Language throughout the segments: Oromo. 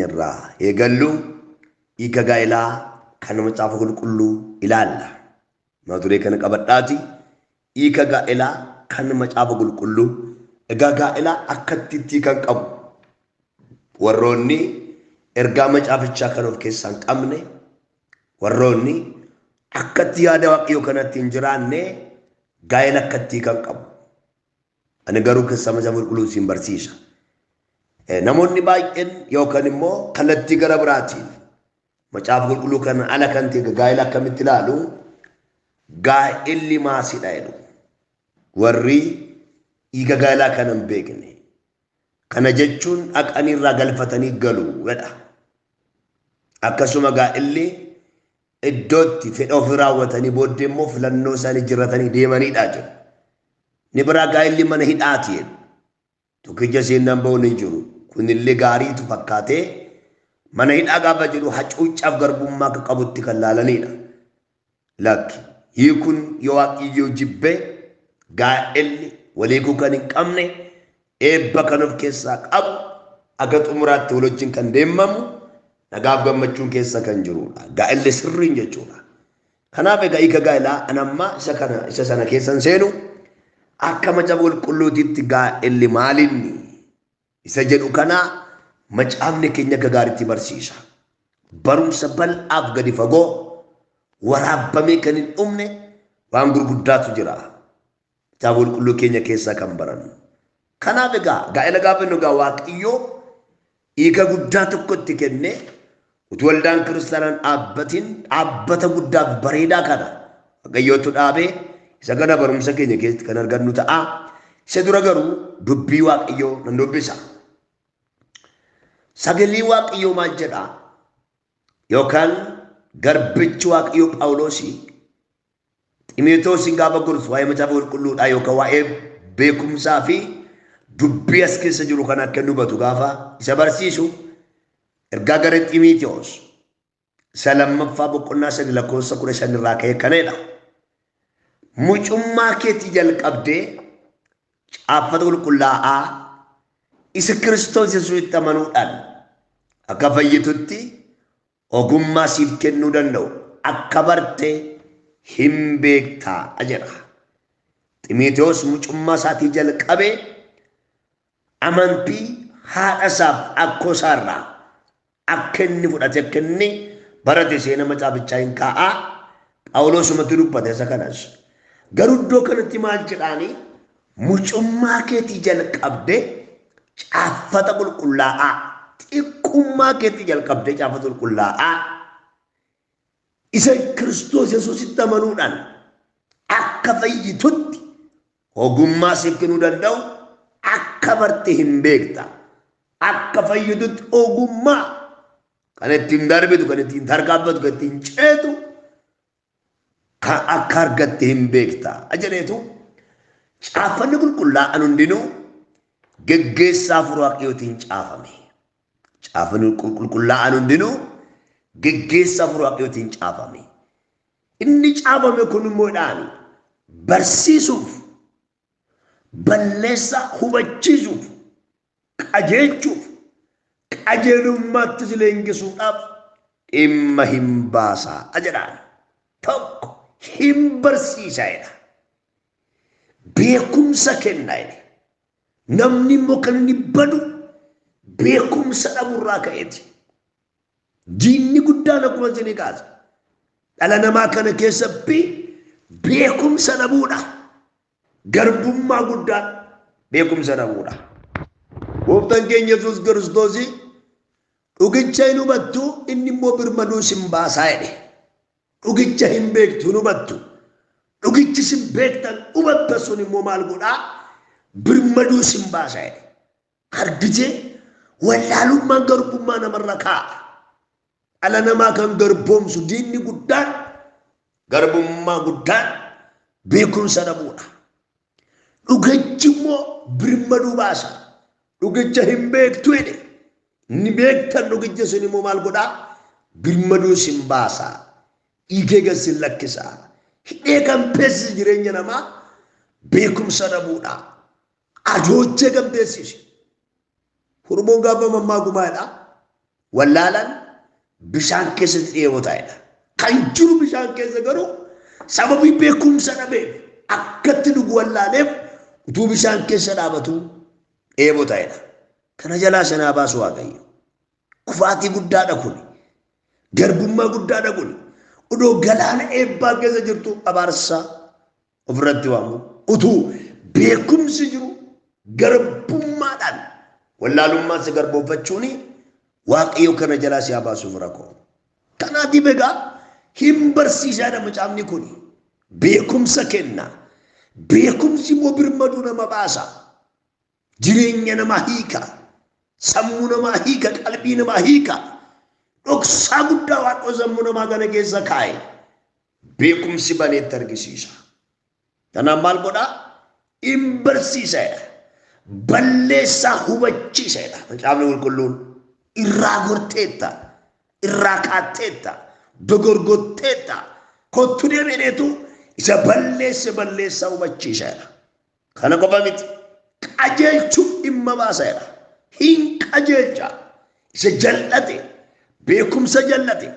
irraa eegallu hiika gaa'elaa kan macaafa qulqulluu ilaalla. Mata duree kana qabadhaati. Hiika gaa'elaa kan macaafa qulqulluu. Egaa gaa'elaa akkatti kan qabu warroonni ergaa macaafichaa kan of keessaa hin qabne, warroonni akkatti yaada waaqayyoo kanatti hin jiraanne gaa'ela akkatti kan qabu. Ani garuu keessa macaafa qulqulluu siin barsiisa. Namoonni baay'een yookaan immoo kallattii gara biraatiin macaafa qulqulluu kana ala kan ta'e gaa'ela akkamitti ilaalu? Gaa'elli maasidha jedhu. Warri hiika gaa'elaa kana hin beekne. Kana jechuun dhaqanii irraa galfatanii galu jedha. Akkasuma gaa'elli iddootti fedha ofii raawwatanii booddee immoo filannoo isaanii jirratanii deemanidha jedhu. Ni biraa gaa'elli mana hidhaati jedhu. Tokkicha seenaan ba'uun hin jiru. Kunillee gaariitu fakkaatee mana hidhaa gaafa jedhu hacuuccaaf garbummaa akka qabutti kan laalanidha. Lakki hiikun yoo waaqayyoo jibbee gaa'elli waliiguu kan hin qabne eebba kan of keessaa qabu akka xumuraatti wal wajjin kan deemamu nagaaf gammachuun keessa kan jirudha. Gaa'elli sirriin jechuudha. Kanaaf egaa hiika gaa'elaa anammaa isa sana keessan seenu akka macaafa qulqulluutitti gaa'elli maalinni isa jedhu kana macaafni keenya akka gaariitti barsiisa. Barumsa bal'aaf gadi fagoo waraabamee kan hin dhumne waan gurguddaatu jira. Macaafa qulqulluu keenya keessaa kan barannu. Kanaaf egaa gaa'ela gaafa nu egaa waaqayyoo hiika guddaa tokkotti kenne utuu waldaan kiristaanaan dhaabbata guddaaf bareedaa kana waaqayyootu dhaabee isa kana barumsa keenya keessatti kan argannu ta'a. Isa dura garuu dubbii waaqayyoo nan dubbisa. Sagalee waaqayyoo maal jedhaa? Yookaan garbichi waaqayyoo Phaawulosi Xiimotewoosin gaafa gorsu waa'ee macaafa qulqulluudhaa yookaan waa'ee beekumsaa fi dubbii as keessa jiru kan akka hubatu gaafa isa barsiisu ergaa gara Xiimotewoos isa lammaffaa boqonnaa 9:15 irraa ka'ee kanadha. Mucummaa keetii jalqabdee caaffata qulqullaa'aa isa Kiristoos Yesuusitti amanuudhaan akka fayyitutti ogummaa siif kennuu danda'u akka barte hin beektaa jedha. Xiimotewos mucummaa isaatii jalqabee amantii haadha isaaf akkoo isaarraa akka inni fudhate akka inni barate seena macaafichaa hin kaa'aa. Phaawulosumatti dubbate isa kanas. Garuu iddoo kanatti maal jedhaani? Mucummaa keetii jalqabdee caaffata qulqullaa'aa. Xiqqummaa keetii jalqabdee caaffata qulqullaa'aa. Isa Kiristoos Yesuusitti amanuudhaan akka fayyitutti ogummaa siif kennuu danda'u akka barte hin beekta. Akka fayyitutti ogummaa kan ittiin darbitu, kan ittiin tarkaanfatu, kan ittiin ceetu kan akka argatte hin beekta. Ajaneetu caaffanni qulqullaa'an hundinuu geggeessaa hafuura waaqayyootiin caafame. Caaffanni qulqullaa'an hundinuu geggeessaa hafuura waaqayyootiin caafame. Inni caafame kun immoo barsiisuuf, balleessa hubachiisuuf, qajeelchuuf, qajeelummaatti leenjisuudhaaf dhimma hin baasaa jedhaan. Tokko hin barsiisaa. Beekumsa kennaa. Namni immoo kan inni badu beekumsa dhabuurraa ka'eeti. Diinni guddaan akkuma isin kaasa. Dhala namaa kana keessatti beekumsa dhabuudha. Garbummaa guddaan beekumsa dhabuudha. Gooftaan keenya Yesuus Kiristoos dhugicha hin hubattu, inni immoo birmaduu sin baasaa jedhe. Dhugicha hin beektu hin hubattu. Dhugichi sin beektan hubatta sun immoo maal godhaa? Birmaduu sin baasaa jedhe. Argitee wallaalummaan garbummaa namarra kaa'a. Dhala namaa kan garboomsu diinni guddaan garbummaa guddaan beekumsa dhabuudha. Dhugichi immoo birmaduu baasa. Dhugicha hin beektu jedhe. Inni beektan dhugicha sun immoo maal godhaa? Birmaduu sin baasaa. Dhiigee gad lakkisaa. Hidhee kan beeksisa jireenya namaa beekumsa dhabuudha. Ajoojjee kan beeksise. Oromoon gaafa mammaa gumaadha. Wallaalaan bishaan keessatti dheebotaa'edha. Kan jiru bishaan keessa garuu sababii beekumsa dhabeef akkatti dhugu wallaaleef utuu bishaan keessa dhaabatu dheebotaa'edha. Kana jalaa sanaa baasu Waaqayyo. Kufaatii guddaadha kun. Garbummaa guddaadha kun. Udoo galaana eebbaa keessa jirtu abaarsaa ofirratti waamu. Utuu beekumsi jiru garbummaadhaan wallaalummaan si garboomfachuuni Waaqayyo kana jalaa si baasuuf rakkoo. Kanaatiif egaa hin barsiisaadha macaafni kun. Beekumsa kenna. Beekumsi immoo birmaduu nama baasa. Jireenya namaa hiika. Sammuu namaa hiika. Qalbii namaa hiika. Dhoksaa guddaa Waaqoo sammuu namaa kana keessa kaa'e. Beekumsi baneetti argisiisa. Kanaaf maal godhaa? Hin barsiisaadha. Balleessaa hubachiisaadha. Macaafni qulqulluun irraa gorteetta. Irraa kaatteetta. Dogorgotteetta. Kottu deebineetu isa balleessaa hubachiisaadha. Kana qofa miti. Qajeelchuuf dhimma baasaadha. Hin qajeelcha. Isa jal'ate. Beekumsa jallate.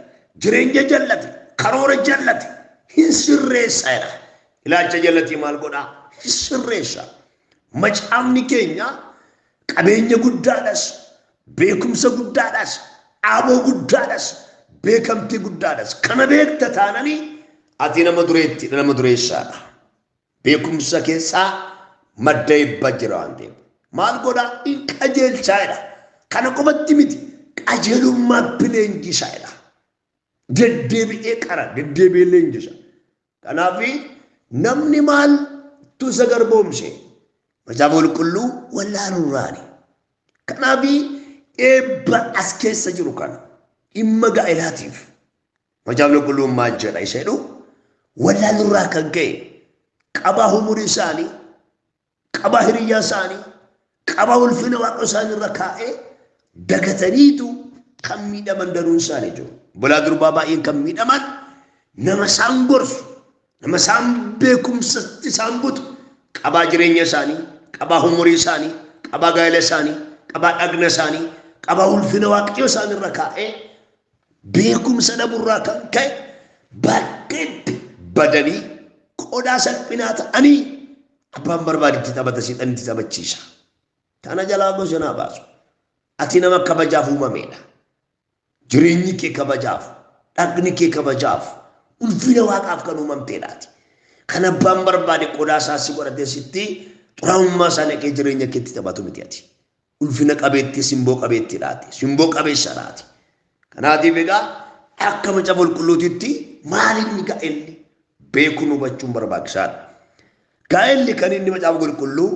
Jireenya jallate. Karoora jallate. Hin sirreessaadha. Ilaalcha jallatii maal godhaa? Hin sirreessa. Macaafni keenya qabeenya guddaadhas. Beekumsa guddaadhas. Aboo guddaadhas. Beekamtii guddaadhas. Kana beekta taananii ati nama dureetti nama dureessaadha. Beekumsa keessaa madda eebbaa jira waan ta'eef. Maal godhaa? Hin qajeelchaadha. Kana qofatti miti. Qajeelummaa leenjisaadha. Deddeebi'ee qara. Deddeebi'ee leenjisa. Kanaaf namni maal tusa garboomse? Macaafa qulqulluu wallaaluurraani. Kanaaf eebba as keessa jiru kana dhimma gaa'elaatiif. Macaafni qulqulluun maal jedha isa jedhu wallaaluurraa kan ka'e qabaa umurii isaanii, qabaa hiriyyaa isaanii, qabaa ulfina Waaqa isaanii irra kaa'ee dagataniitu kan miidhaman danuun isaanii jiru. Bulaa durbaa baay'een kan miidhaman nama isaan gorsu, nama isaan beekumsatti isaan butu, qabaa jireenya isaanii, qabaa umurii isaanii, qabaa gaa'ela isaanii, qabaa dhagna isaanii, qabaa ulfina Waaqayyoo isaanii irra kaa'ee beekumsa dhabuurraa kan ka'e bakkeetti badanii qodaa salphinaa ta'anii abbaan barbaadetti taphata siidhanitti taphachiisa. Kana jalaa gosanaa baasu. Ati nama kabajaaf uumameedha. Jireenyi kee kabajaaf, dhagni kee kabajaaf, ulfina Waaqaaf kan uumamteedhaati. Kan abbaan barbaade qodaa isaa si godhatee sitti xuraa'ummaa isaa naqee jireenya keetti taphatu miti ati. Ulfina qabeetti simboo qabeettiidhaati. Simboo qabeessadhaati. Kanaatiif egaa akka macaafa qulqulluutitti maalinni gaa'elli beekuun hubachuun barbaachisaadha. Gaa'elli kan inni macaafa qulqulluu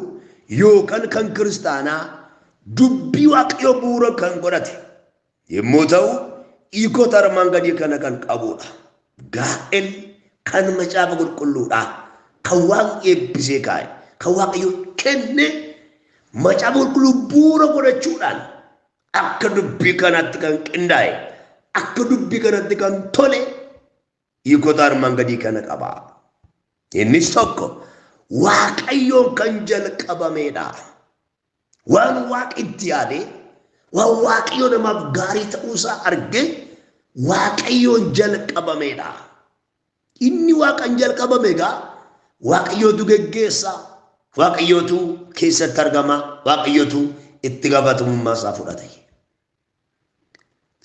yookaan kan kiristaanaa dubbii Waaqayyoo bu'uura kan godhate yommuu ta'u hiikota armaan gadii kana kan qabudha. Gaa'elli kan macaafa qulqulluudha. Kan Waaqni eebbisee kaa'e. Kan Waaqayyoo kenne macaafa qulqulluu bu'uura godhachuudhaan akka dubbii kanatti kan qindaa'e, akka dubbii kanatti kan tole hiikota armaan gadii kana qaba. Innis tokko Waaqayyoon kan jalqabameedha. Waan Waaqi itti yaade, waan Waaqayyoo namaaf gaarii ta'uusaa arge Waaqayyoon jalqabameedha. Inni Waaqan jalqabame egaa Waaqayyootu geggeessa, Waaqayyootu keessatti argama, Waaqayyootu itti gaafatamummaa isaa fudhate.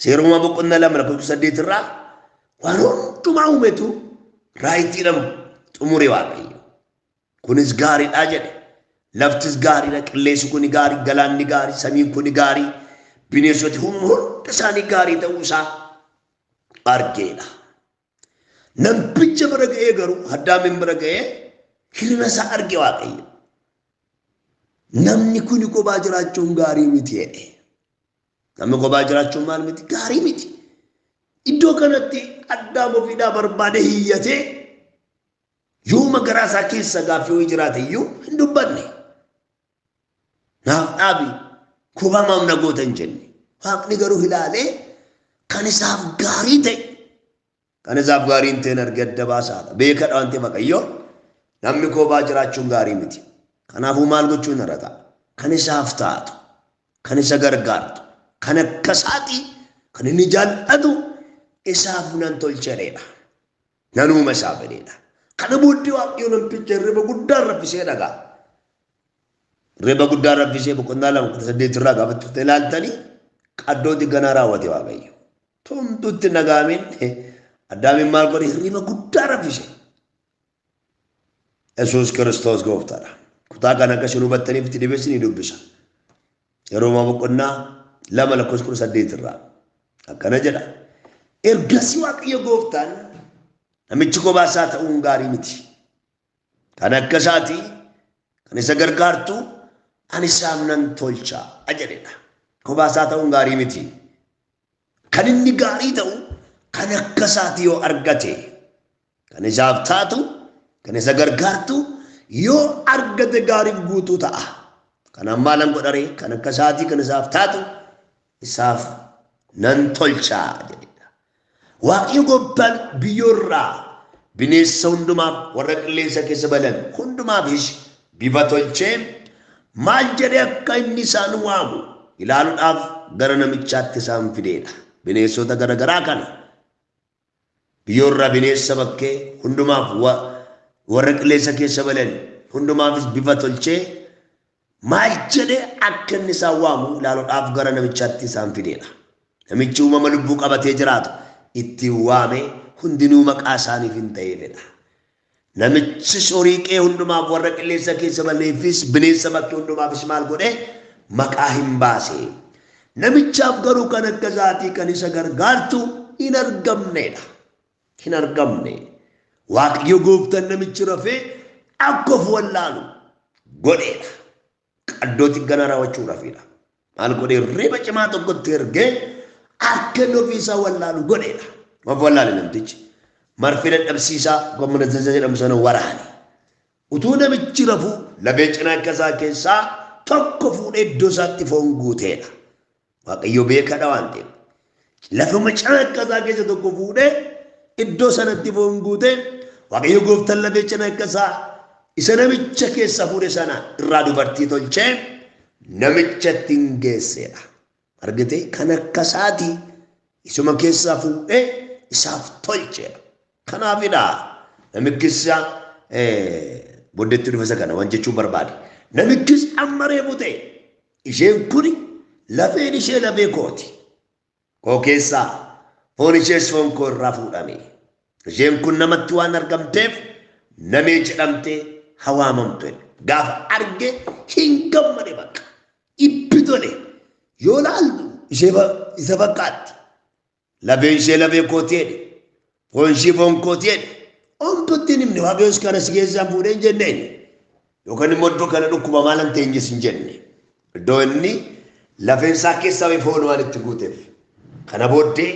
Seeruma boqonnaa 2:8 irraa waan hundumaa uumetu raayitiidhaan xumure Waaqayyo. Kunis gaariidha jedhe. Laftis gaariidha, qilleensi kun gaarii, galaanni gaarii, samiin kun gaarii, bineensoti hundi isaanii gaarii ta'uusaa argeedha. Namticha bira ga'ee garuu Addaamiin bira ga'ee hirina isaa arge Waaqayyo. Namni kun kophaa jiraachuun gaarii miti jedhe. Namni kophaa jiraachuun maal miti? Gaarii miti. Iddoo kanatti Addaam ofiidhaa barbaade hiyyatee yooma garaa isaa keessa gaaffii wayii jiraate iyyuu hin dubbanne. Naaf dhaabi kophaa maamna goota hin jenne. Waaqni garuu ilaalee kan isaaf gaarii ta'e, kan isaaf gaarii hin ta'in arge adda baasaadha. Beekadha waan ta'eef Waaqayyo namni kophaa jiraachuun gaarii miti. Kanaafuu maal gochuun irra ta'a? Kan isaaf taatu, kan isa gargaartu, kan akka isaatii kan inni jaallatu isaaf nan tolcheedha. Nanuma isaa fedheedha. Kana booddee waaqayyo namticha hirriba guddaa raffisee dhagaa. Hirriba guddaa raffisee boqonnaa 2:8 irraa gaafa turte ilaaltanii qaddooti ganaa raawwate waaqayyo. Tumtutti nagaamin Addaamiin maal godhe hirriba guddaa raffise. Yesuus Kiristoos gooftaadha. Kutaa kana akka isin hubattaniif itti dhibeessi ni dubbisa. Yeroo boqonnaa 2:18 irraa akkana jedha. Ergasii waaqayyo gooftaan namichi kophaa isaa ta'uun gaarii miti. Kan akka isaatii kan isa gargaartu ani isaaf nan tolcha jedhedha. Kophaa isaa ta'uun gaarii miti. Kan inni gaarii ta'u kan akka isaatii yoo argate kan isaaf taatu kan isa gargaartu yoo argate gaariif guutuu ta'a. Kan ammaa lan godharee kan akka isaatii kan isaaf taatu isaaf nan tolcha jedhedha. Waaqayyo gooftaan biyyoorraa bineensa hundumaaf warra qilleensa keessa balan hundumaafis bifa tolchee maal jedhee akka inni isaan waamu ilaaluudhaaf gara namichaatti isaan fideedha. Bineensota garagaraa kana biyyoorraa bineensa bakkee hundumaaf warra qilleensa keessa balan hundumaafis bifa tolchee maal jedhee akka inni isaan waamu ilaaluudhaaf gara namichaatti isaan fideedha. Namichi uumama lubbuu qabatee jiraatu itti waame hundinuu maqaa isaaniif hin ta'eefidha. Namichi soriiqee hundumaaf warra qilleensa keessa baleefis bineensa bakkee hundumaafis maal godhe maqaa hin baase. Namichaaf garuu kan akka isaatii kan isa gargaartu hin argamnedha. Hin argamne. Waaqayyo gooftaan namichi rafee akka of wallaalu godheedha. Qaddootti gana raawwachuu rafeedha. Maal godhee reeba cimaa tokkotti ergee akka inni ofiisaa wallaalu godheedha. Of wallaale namtichi. Marfee dadhabsiisaa gommana jedhamu sana waraane. Utuu namichi rafuu labee cinaa akka isaa keessaa tokko fuudhee iddoo isaatti foon guuteedha. Waaqayyo beekadha waan ta'eef. Lafuma cinaa akka isaa keessa tokko fuudhee iddoo sanatti foon guutee waaqayyo gooftaan labee cinaa akka isaa isa namicha keessa fuudhe sana irraa dubartii tolchee namichatti hin geesseedha. Argitee kan akka isaatii isuma keessaa fuudhee isaaf tolcheedha. Kanaafidha namichisa booddeetti dhufasa kana waan jechuun barbaade. Namichis amma reefu ta'e isheen kuni lafeen ishee lafee kooti. Koo keessaa foon ishees foon koo irraa fuudhame. Isheen kun namatti waan argamteef namee jedhamtee hawaamamtu. Gaafa arge hin gammade bakka. Ibbi tole yoo laaltu isa fakkaatti. Lafeen ishee lafee kooti jedhe. Foon ishee foon kooti jedhe. Omtutti himne waaqayyos kana si keessaan fuudhee hin jenneen. Yookaan immoo iddoo kana dhukkuba maalan teenyes hin jenne. Iddoo inni lafeen isaa keessaa foon waan itti guuteef. Kana booddee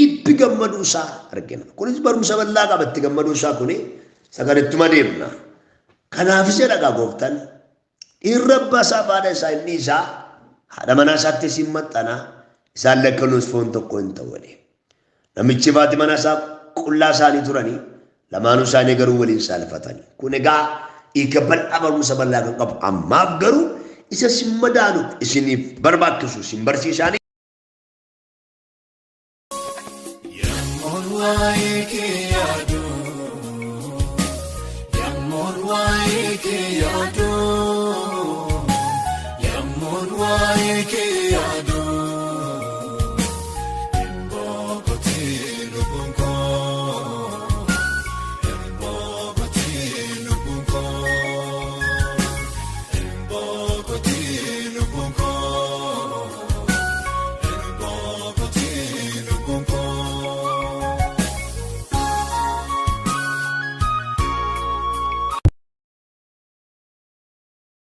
ibbi gammaduu isaa argina. Kunis barumsa bal'aa qaba itti gammaduu isaa kuni sagalettuma deemna. Kanaafis jedha gooftaan dhiirri abbaa isaa faadha isaa inni isaa haadha manaa isaatti siin maxxana isaan lakkanuus foon tokko hin ta'u. Namichi faati mana isaa qullaa isaanii turanii lamaanuu isaanii garuu waliin saalfatanii. Kun egaa hiika bal'aa barumsa bal'aa kan qabu ammaaf garuu isa sin madaanu isiniif barbaachisu sin barsiisaanii.